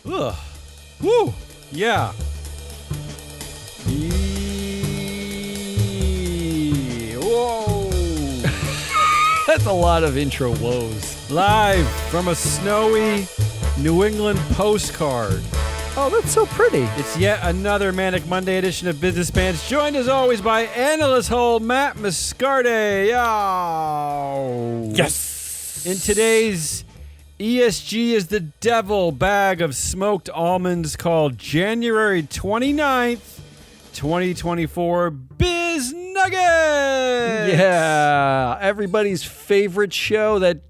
Ugh. Woo. Yeah. Whoa. That's a lot of intro woes. Live from a snowy New England postcard. Oh, that's so pretty. It's yet another Manic Monday edition of Business Pants, joined as always by analyst hole Matt Moscarde. Yes. In today's ESG is the devil bag of smoked almonds called January 29th, 2024 Biz Nuggets. Yeah, everybody's favorite show that...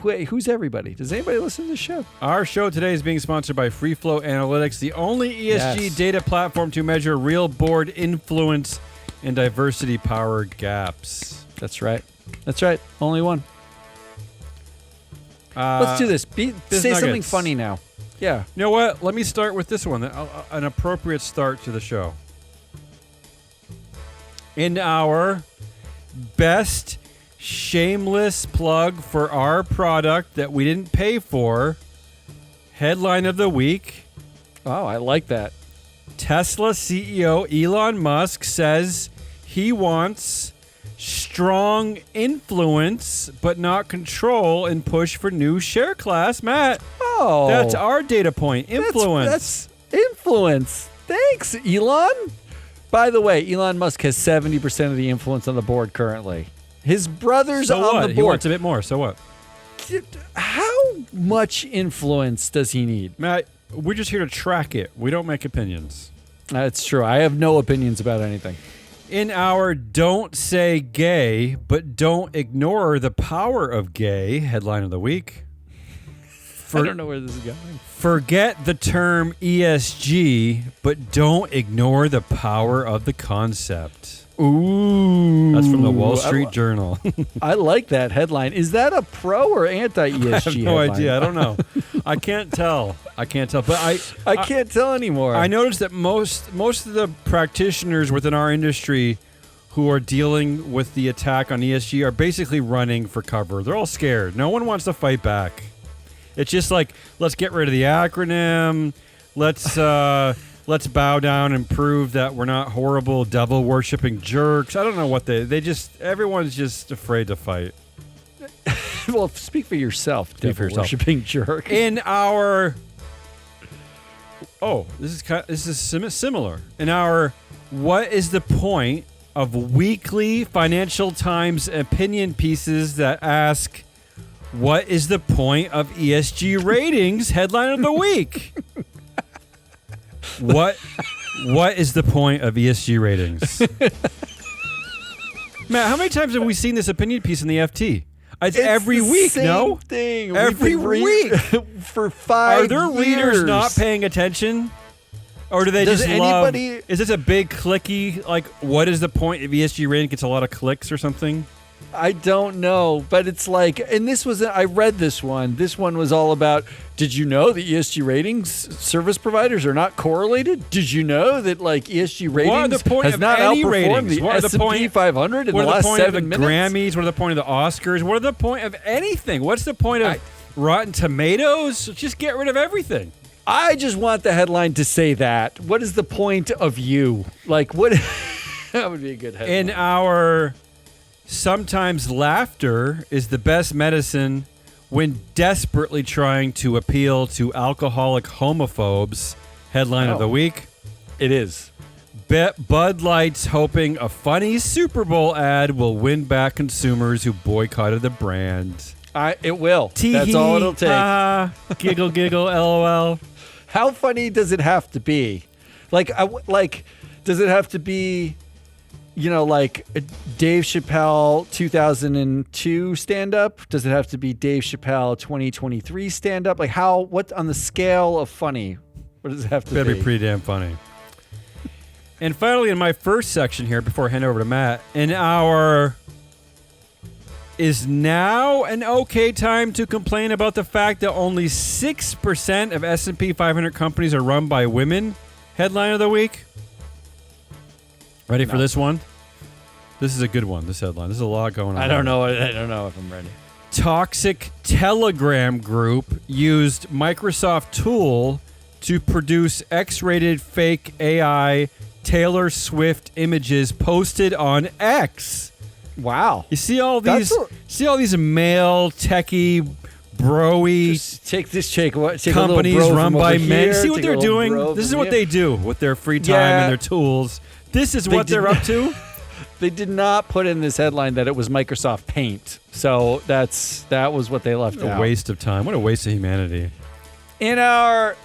Wait, who's everybody? Does anybody listen to the show? Our show today is being sponsored by FreeFlow Analytics, the only ESG data platform to measure real board influence and diversity power gaps. That's right. That's right. Only one. Let's do this. Say something funny now. Yeah. You know what? Let me start with this one, an appropriate start to the show. In our best shameless plug for our product that we didn't pay for, headline of the week. Oh, I like that. Tesla CEO Elon Musk says he wants strong influence but not control and push for new share class. Matt, that's our data point. Influence. That's influence. Thanks, Elon. By the way, Elon Musk has 70% of the influence on the board currently. His brother's on the board. He wants a bit more. So what? How much influence does he need? Matt, we're just here to track it. We don't make opinions. That's true. I have no opinions about anything. In our don't say gay, but don't ignore the power of gay headline of the week. I don't know where this is going. Forget the term ESG, but don't ignore the power of the concept. Ooh. That's from the Wall Street Journal. I like that headline. Is that a pro or anti-ESG I have no headline? idea. I don't know. I can't tell. But I can't tell anymore. I noticed that most of the practitioners within our industry who are dealing with the attack on ESG are basically running for cover. They're all scared. No one wants to fight back. It's just like, let's get rid of the acronym. Let's bow down and prove that we're not horrible devil-worshipping jerks. I don't know what everyone's just afraid to fight. Well, speak for yourself, devil-worshipping jerk. In our... Oh, this is similar. In our what is the point of weekly Financial Times opinion pieces that ask, what is the point of ESG ratings headline of the week? What is the point of ESG ratings? Matt, how many times have we seen this opinion piece in the FT? It's every week, same thing. Every week. For 5 years. Are there readers not paying attention? Or do they just love... Is this a big clicky, like, what is the point of ESG rating? Gets a lot of clicks or something? I don't know, but it's like, and I read this one. This one was all about, did you know that ESG ratings service providers are not correlated? Did you know that like ESG ratings has not outperformed the S&P 500 in the last 7 minutes? What are the point of the Grammys? What are the point of the Oscars? What are the point of anything? What's the point of Rotten Tomatoes? Just get rid of everything. I just want the headline to say that. What is the point of you? Like, what? That would be a good headline. In our... Sometimes laughter is the best medicine when desperately trying to appeal to alcoholic homophobes. Headline of the week. It is. Bud Light's hoping a funny Super Bowl ad will win back consumers who boycotted the brand. It will. Tee-hee, that's all it'll take. Giggle, giggle, LOL. How funny does it have to be? Like, does it have to be... like Dave Chappelle 2002 stand-up? Does it have to be Dave Chappelle 2023 stand-up? Like what on the scale of funny, what does it have to be? Better be pretty damn funny. And finally, in my first section here, before I hand over to Matt, is now an okay time to complain about the fact that only 6% of S&P 500 companies are run by women? Headline of the week. Ready for this one? This is a good one, this headline. There's a lot going on. I don't know if I'm ready. Toxic Telegram group used Microsoft tool to produce X-rated fake AI Taylor Swift images posted on X. Wow. You see all these male techie broy Just take a companies little bro run from by over men. here, See what take a they're little doing? bro This is from what here. they do with their free time Yeah. and their tools. This is what did they're not- up to. They did not put in this headline that it was Microsoft Paint. So that was what they left What a out. waste of time. What a waste of humanity. In our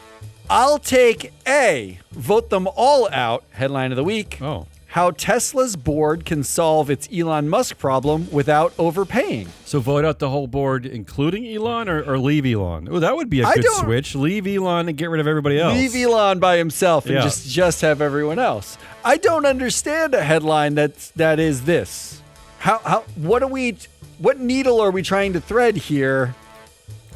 I'll take A, vote them all out headline of the week. Oh. How Tesla's board can solve its Elon Musk problem without overpaying. So vote out the whole board, including Elon, or leave Elon? Oh, that would be a I good don't- switch. Leave Elon and get rid of everybody else. Leave Elon by himself and Yeah. just have everyone else. I don't understand a headline that is this. What needle are we trying to thread here?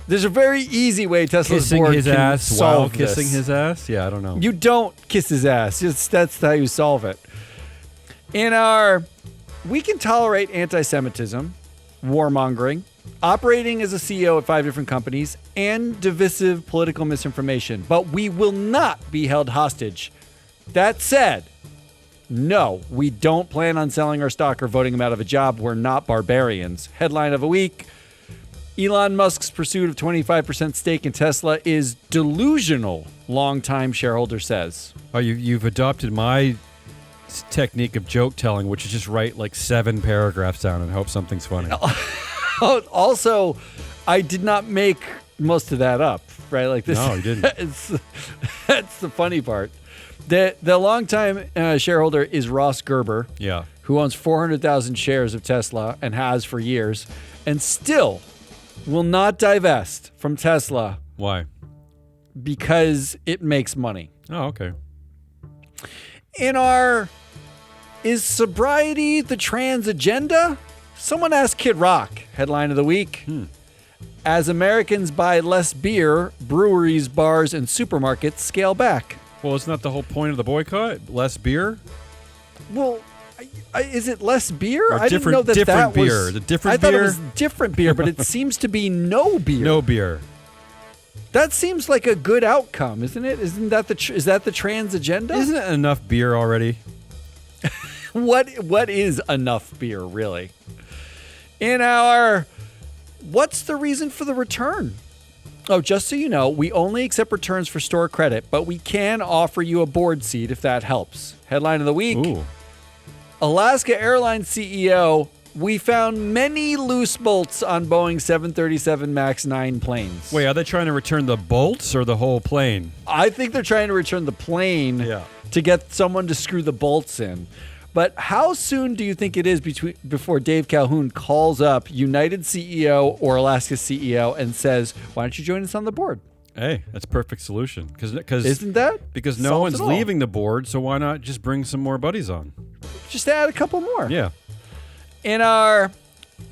There's a very easy way Tesla's Kissing board his can ass while solve kissing this. his ass? Yeah, I don't know. You don't kiss his ass. That's how you solve it. In our, we can tolerate anti-Semitism, warmongering, operating as a CEO at 5 different companies, and divisive political misinformation, but we will not be held hostage. That said, no, we don't plan on selling our stock or voting him out of a job. We're not barbarians. Headline of the week. Elon Musk's pursuit of 25% stake in Tesla is delusional, longtime shareholder says. Oh, you've adopted my technique of joke telling, which is just write like 7 paragraphs down and hope something's funny. Also, I did not make most of that up, right? Like this. No, you didn't. That's the funny part. The longtime shareholder is Ross Gerber, Yeah. who owns 400,000 shares of Tesla and has for years, and still will not divest from Tesla Why? because it makes money. Oh, okay. In our Is sobriety the trans agenda? Someone asked Kid Rock, headline of the week. As Americans buy less beer, breweries, bars, and supermarkets scale back. Well, isn't that the whole point of the boycott? Less beer? Well, is it less beer? Or I didn't different- know that different that was... beer. The different I thought it beer? was different beer, but it seems to be no beer. No beer. That seems like a good outcome, isn't it? Isn't that is that the trans agenda? Isn't it enough beer already? What is enough beer, really? In our, what's the reason for the return? Oh, just so you know, we only accept returns for store credit, but we can offer you a board seat if that helps. Headline of the week. Ooh. Alaska Airlines CEO, we found many loose bolts on Boeing 737 MAX 9 planes. Wait, are they trying to return the bolts or the whole plane? I think they're trying to return the plane Yeah. to get someone to screw the bolts in. But how soon do you think it is before Dave Calhoun calls up United CEO or Alaska CEO and says, why don't you join us on the board? Hey, that's a perfect solution. Isn't that? Because no Solves one's it all. leaving the board, so why not just bring some more buddies on? Just add a couple more. Yeah.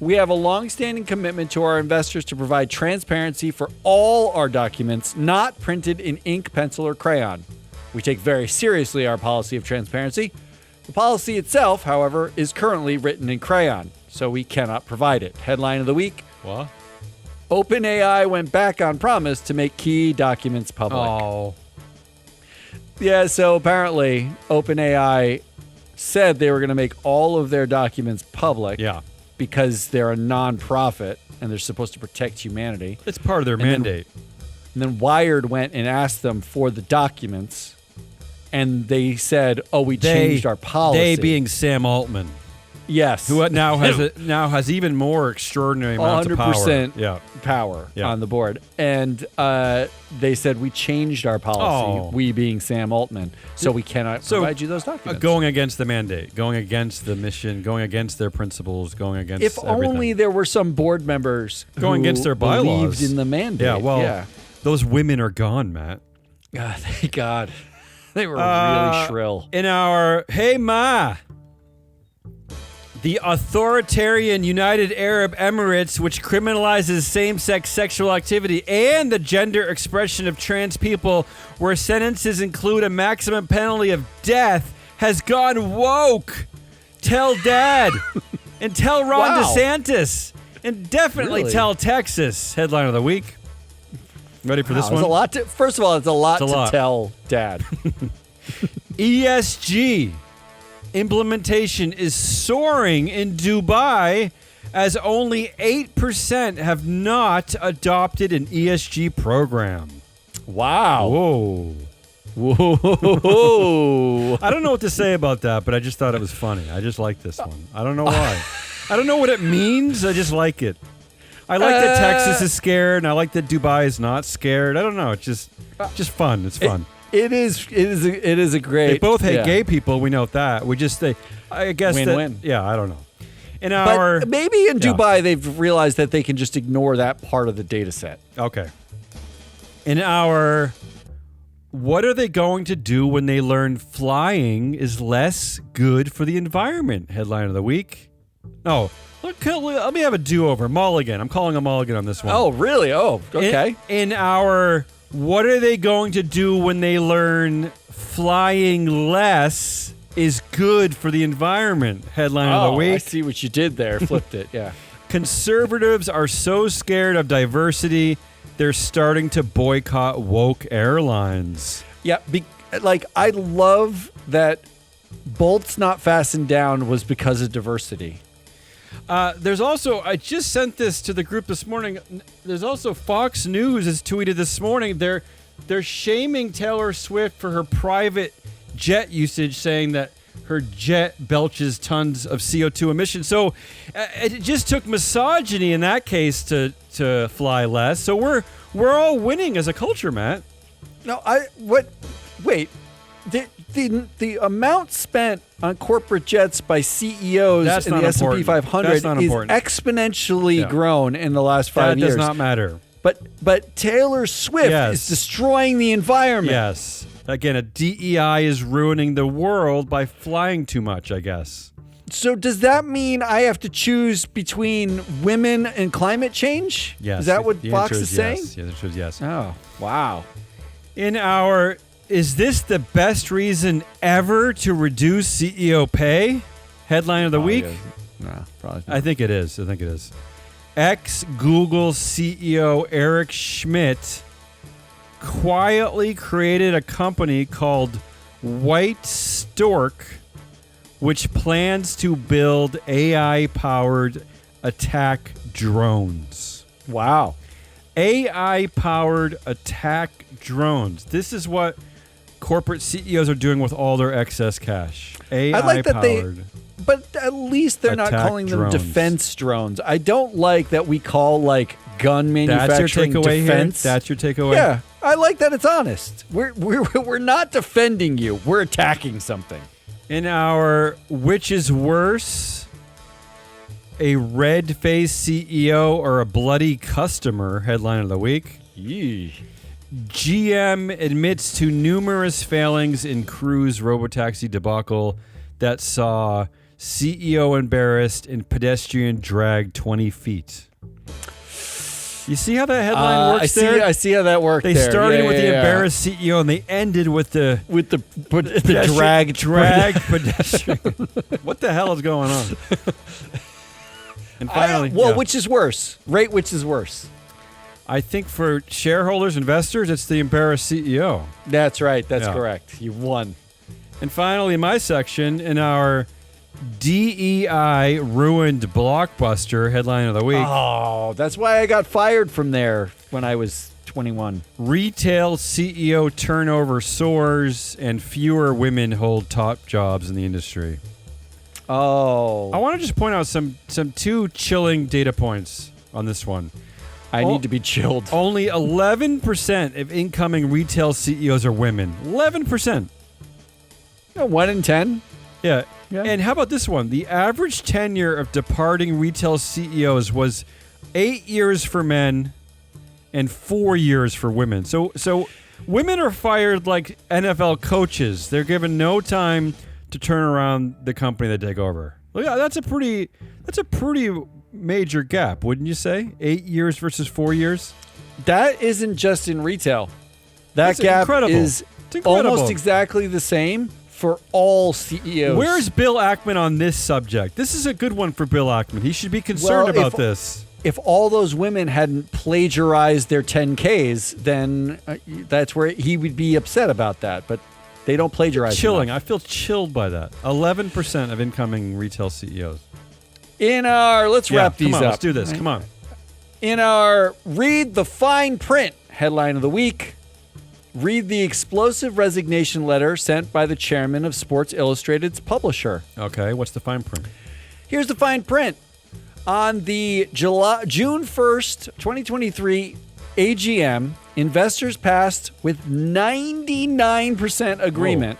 We have a long-standing commitment to our investors to provide transparency for all our documents, not printed in ink, pencil, or crayon. We take very seriously our policy of transparency. The policy itself, however, is currently written in crayon, so we cannot provide it. Headline of the week. What? OpenAI went back on promise to make key documents public. Oh. Yeah, so apparently OpenAI said they were going to make all of their documents public. Yeah. Because they're a non-profit and they're supposed to protect humanity. It's part of their then- mandate. And then Wired went and asked them for the documents, and they said, "Oh, we changed our policy." They being Sam Altman, yes, who now has even more extraordinary amounts of power. 100% Yeah. power Yeah. on the board, and they said we changed our policy. Oh. We being Sam Altman, so we cannot provide you those documents. Going against the mandate, going against the mission, going against their principles, going against if everything. only there were some board members Going who against their bylaws. believed in the mandate. Yeah, well, yeah. those women are gone, Matt. God, thank God. They were really shrill. In our Hey Ma, the authoritarian United Arab Emirates, which criminalizes same-sex sexual activity and the gender expression of trans people, where sentences include a maximum penalty of death, has gone woke. Tell Dad. And tell Ron Wow. DeSantis. And definitely Really? tell Texas. Headline of the week. Ready for this It's one? a lot to. First of all, it's a lot It's a to lot. tell Dad. ESG implementation is soaring in Dubai as only 8% have not adopted an ESG program. Wow. Whoa. Whoa. I don't know what to say about that, but I just thought it was funny. I just like this one. I don't know why. I don't know what it means. I just like it. I like that Texas is scared, and I like that Dubai is not scared. I don't know. It's just fun. It's fun. It is a great. They both hate gay people. We know that. I guess Win-win. Yeah, I don't know. But maybe in Dubai they've realized that they can just ignore that part of the data set. Okay. What are they going to do when they learn flying is less good for the environment? Headline of the week. Oh, let me have a do-over. Mulligan. I'm calling a mulligan on this one. Oh, really? Oh, okay. What are they going to do when they learn flying less is good for the environment? Headline of the week. I see what you did there. Flipped it. Yeah. Conservatives are so scared of diversity, they're starting to boycott woke airlines. Yeah. I love that bolts not fastened down was because of diversity. There's also, I just sent this to the group this morning. There's also Fox News has tweeted this morning. They're shaming Taylor Swift for her private jet usage, saying that her jet belches tons of CO2 emissions. So it just took misogyny in that case to fly less. So we're all winning as a culture, Matt. No, wait. The amount spent on corporate jets by CEOs in the S&P 500 is exponentially grown in the last 5 years. That does not matter. But Taylor Swift is destroying the environment. Yes. Again, a DEI is ruining the world by flying too much, I guess. So does that mean I have to choose between women and climate change? Yes. Is that what the Fox answer is saying? Yes. The answer is yes. Oh, wow. Is this the best reason ever to reduce CEO pay? Headline of the week? No, probably not. I think it is. Ex-Google CEO Eric Schmidt quietly created a company called White Stork, which plans to build AI-powered attack drones. Wow. AI-powered attack drones. This is what corporate CEOs are doing with all their excess cash. AI-powered. I like that but at least they're not calling them defense drones. I don't like that we call gun manufacturing defense. That's your takeaway? Yeah. I like that it's honest. We're not defending you. We're attacking something. In our which is worse, a red-faced CEO or a bloody customer? Headline of the week. Yee. GM admits to numerous failings in Cruise robotaxi debacle that saw CEO embarrassed and pedestrian dragged 20 feet. You see how that headline works there? I see how that worked. They started with the embarrassed CEO and they ended with the drag pedestrian. What the hell is going on? And finally, which is worse? Rate which is worse? I think for shareholders, investors, it's the embarrassed CEO. That's right. That's correct. You won. And finally, in my section, in our DEI ruined Blockbuster headline of the week. Oh, that's why I got fired from there when I was 21. Retail CEO turnover soars and fewer women hold top jobs in the industry. Oh. I want to just point out some two chilling data points on this one. I need to be chilled. Only 11% of incoming retail CEOs are women. 11%. 1 in 10? Yeah. And how about this one? The average tenure of departing retail CEOs was 8 years for men and 4 years for women. So women are fired like NFL coaches. They're given no time to turn around the company they take over. Look, that's a pretty major gap, wouldn't you say? 8 years versus 4 years? That isn't just in retail. That gap is almost exactly the same for all CEOs. Where's Bill Ackman on this subject? This is a good one for Bill Ackman. He should be concerned about this. if all those women hadn't plagiarized their 10Ks, then that's where he would be upset about that. But they don't plagiarize. Chilling. enough. I feel chilled by that. 11% of incoming retail CEOs. Let's wrap these come on, up. Let's do this. Come on. In our Read the Fine Print headline of the week, read the explosive resignation letter sent by the chairman of Sports Illustrated's publisher. Okay, what's the fine print? Here's the fine print. On the June 1st, 2023 AGM, investors passed with 99% agreement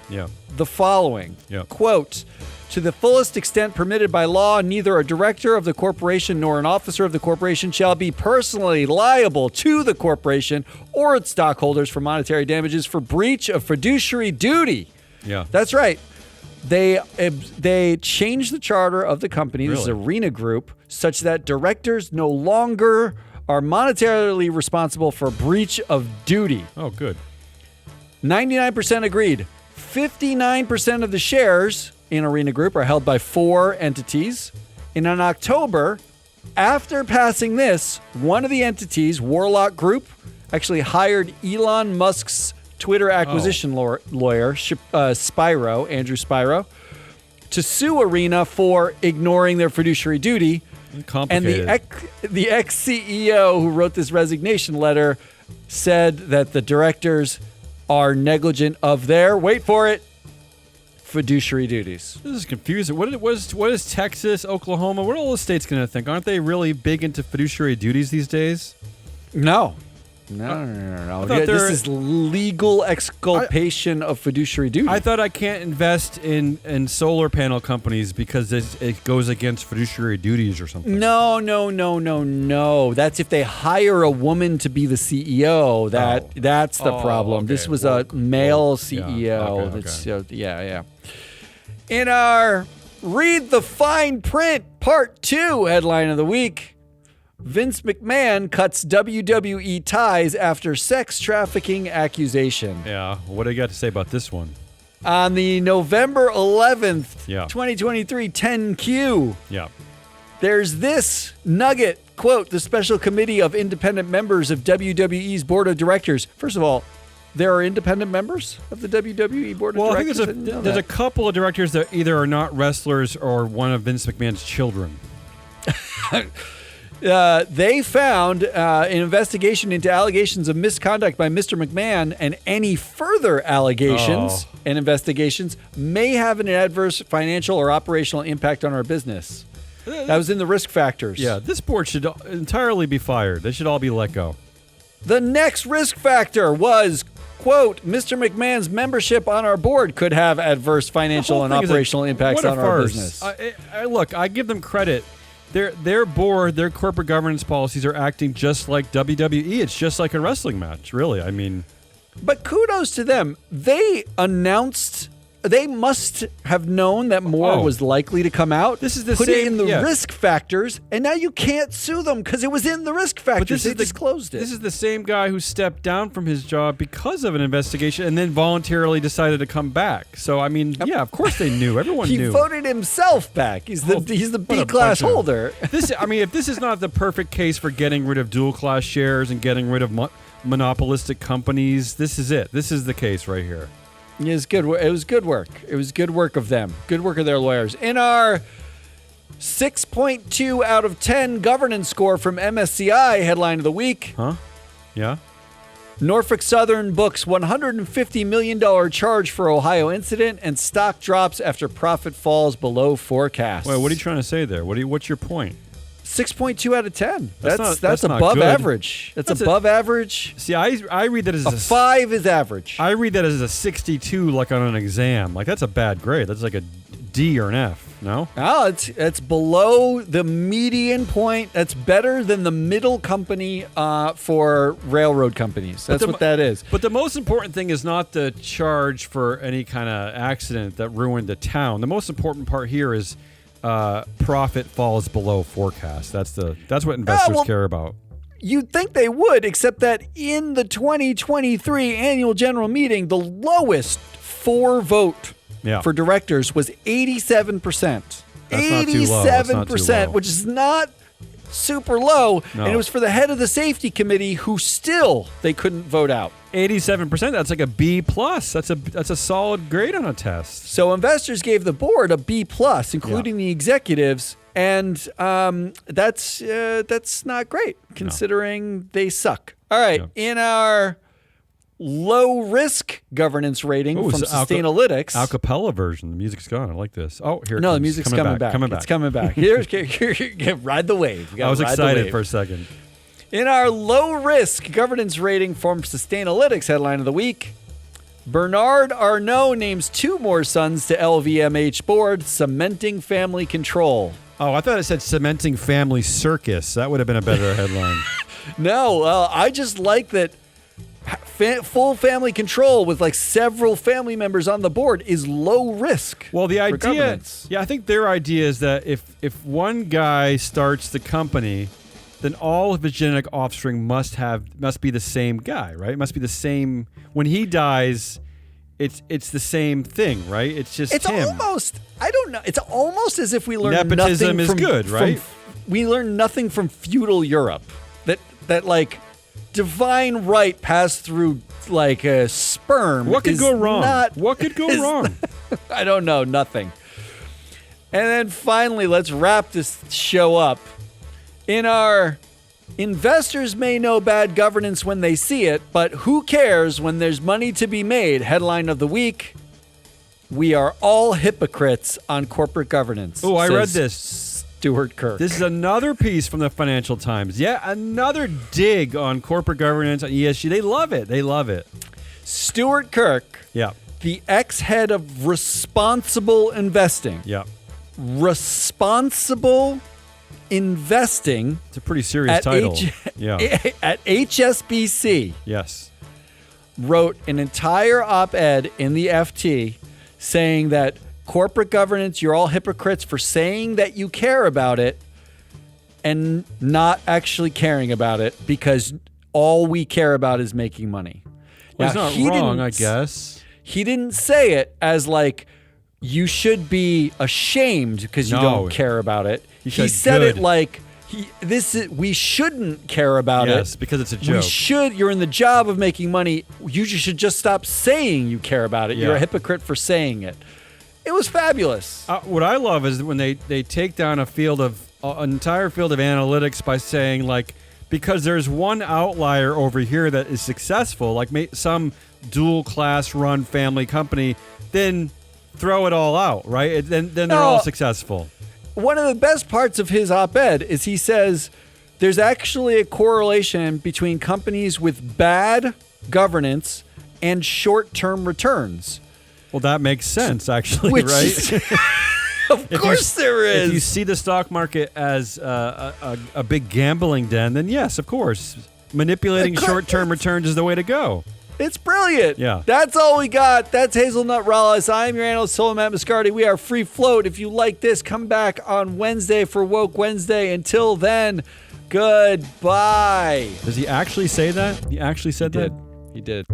the following. Quote, to the fullest extent permitted by law, neither a director of the corporation nor an officer of the corporation shall be personally liable to the corporation or its stockholders for monetary damages for breach of fiduciary duty. Yeah. That's right. They changed the charter of the company, this is Arena Group, such that directors no longer are monetarily responsible for breach of duty. Oh, good. 99% agreed. 59% of the shares in Arena Group are held by 4 entities. And in October, after passing this, one of the entities, Warlock Group, actually hired Elon Musk's Twitter acquisition lawyer, Spyro, Andrew Spyro, to sue Arena for ignoring their fiduciary duty. Complicated. And the ex-CEO who wrote this resignation letter said that the directors are negligent of their, wait for it, fiduciary duties. This is confusing. What is Texas, Oklahoma, what are all the states going to think? Aren't they really big into fiduciary duties these days? No. This is legal exculpation of fiduciary duty. I thought I can't invest in solar panel companies because it goes against fiduciary duties or something. No. That's if they hire a woman to be the CEO. That's the problem. Okay. This was a male CEO. Yeah. In our Read the Fine Print Part 2 headline of the week, Vince McMahon cuts WWE ties after sex trafficking accusation. Yeah, what do you got to say about this one? On the November 11th, 2023 10Q, there's this nugget, quote, the special committee of independent members of WWE's board of directors. First of all, there are independent members of the WWE board of directors? I think there's a couple of directors that either are not wrestlers or one of Vince McMahon's children. They found an investigation into allegations of misconduct by Mr. McMahon, and any further allegations and investigations may have an adverse financial or operational impact on our business. That was in the risk factors. Yeah, this board should entirely be fired. They should all be let go. The next risk factor was, quote, Mr. McMahon's membership on our board could have adverse financial and operational impacts on our business. Look, I give them credit. Their board, their corporate governance policies are acting just like WWE. It's just like a wrestling match, really. I mean, but kudos to them. They announced. They must have known that more was likely to come out. This is the Put same, it in the risk factors, and now you can't sue them because it was in the risk factors. They disclosed it. This is the same guy who stepped down from his job because of an investigation and then voluntarily decided to come back. So, I mean, yeah, of course they knew. Everyone knew. He voted himself back. He's the B-class holder. If this is not the perfect case for getting rid of dual-class shares and getting rid of monopolistic companies, this is it. This is the case right here. It was good. It was good work. It was good work of them. Good work of their lawyers. In our 6.2 out of 10 governance score from MSCI headline of the week. Huh? Yeah. Norfolk Southern books $150 million charge for Ohio incident, and stock drops after profit falls below forecast. Wait, what are you trying to say there? What's your point? 6.2 out of 10. That's not above good. Average. That's above average. See, I read that as a 5 is average. I read that as a 62, like on an exam. Like that's a bad grade. That's like a D or an F. No? Oh, it's below the median point. That's better than the middle company for railroad companies. That's what that is. But the most important thing is not the charge for any kind of accident that ruined the town. The most important part here is profit falls below forecast. That's what investors care about. You'd think they would, except that in the 2023 annual general meeting, the lowest vote for directors was 87%. That's 87%, which is not super low, No. and it was for the head of the safety committee who still they couldn't vote out. 87%. That's like a B plus. That's a solid grade on a test. So investors gave the board a B plus, including the executives, and that's not great considering they suck. All right, in our low risk governance rating from Sustainalytics. Acapella version. The music's gone. I like this. Oh, here it No, comes. the music's coming back. It's coming back. Here, ride the wave. I was excited for a second. In our low risk governance rating from Sustainalytics headline of the week, Bernard Arnault names 2 more sons to LVMH board, cementing family control. Oh, I thought it said cementing family circus. That would have been a better headline. No, I just like that full family control with like several family members on the board is low risk. Well, the for idea, governance. I think their idea is that if one guy starts the company, then all of his genetic offspring must be the same guy, right? It must be the same. When he dies, it's the same thing, right? It's just him. Almost. I don't know. It's almost as if we learned Nepotism nothing is from, good, right? We learned nothing from feudal Europe. That like divine right passed through like a sperm. What could go wrong? What could go wrong? I don't know. Nothing. And then finally, let's wrap this show up. In our investors may know bad governance when they see it, but who cares when there's money to be made? Headline of the week. We are all hypocrites on corporate governance. Oh, I read this. Stuart Kirk. This is another piece from the Financial Times. Yeah, another dig on corporate governance, on ESG. They love it. They love it. Stuart Kirk, Yeah. the ex-head of responsible investing. Yeah. Responsible investing It's a pretty serious title. At HSBC. Yes. Wrote an entire op-ed in the FT saying that corporate governance, you're all hypocrites for saying that you care about it and not actually caring about it because all we care about is making money. Well, Now, he's not wrong, I guess. He didn't say it as like you should be ashamed because you don't care about it. He said it like we shouldn't care about it. Yes, because it's a joke. You're in the job of making money. You should just stop saying you care about it. Yeah. You're a hypocrite for saying it. It was fabulous. What I love is when they take down an entire field of analytics by saying like, because there's one outlier over here that is successful, like some dual class run family company, then throw it all out, right? Then they're all successful. One of the best parts of his op-ed is he says there's actually a correlation between companies with bad governance and short-term returns. Well, that makes sense, actually, right? Of course there is. If you see the stock market as a big gambling den, then yes, of course. Manipulating short-term returns is the way to go. It's brilliant. Yeah. That's all we got. That's Hazelnut Rallis. I'm your analyst, Matt Mascardi. We are free float. If you like this, come back on Wednesday for Woke Wednesday. Until then, goodbye. Does he actually say that? He actually said that? He did.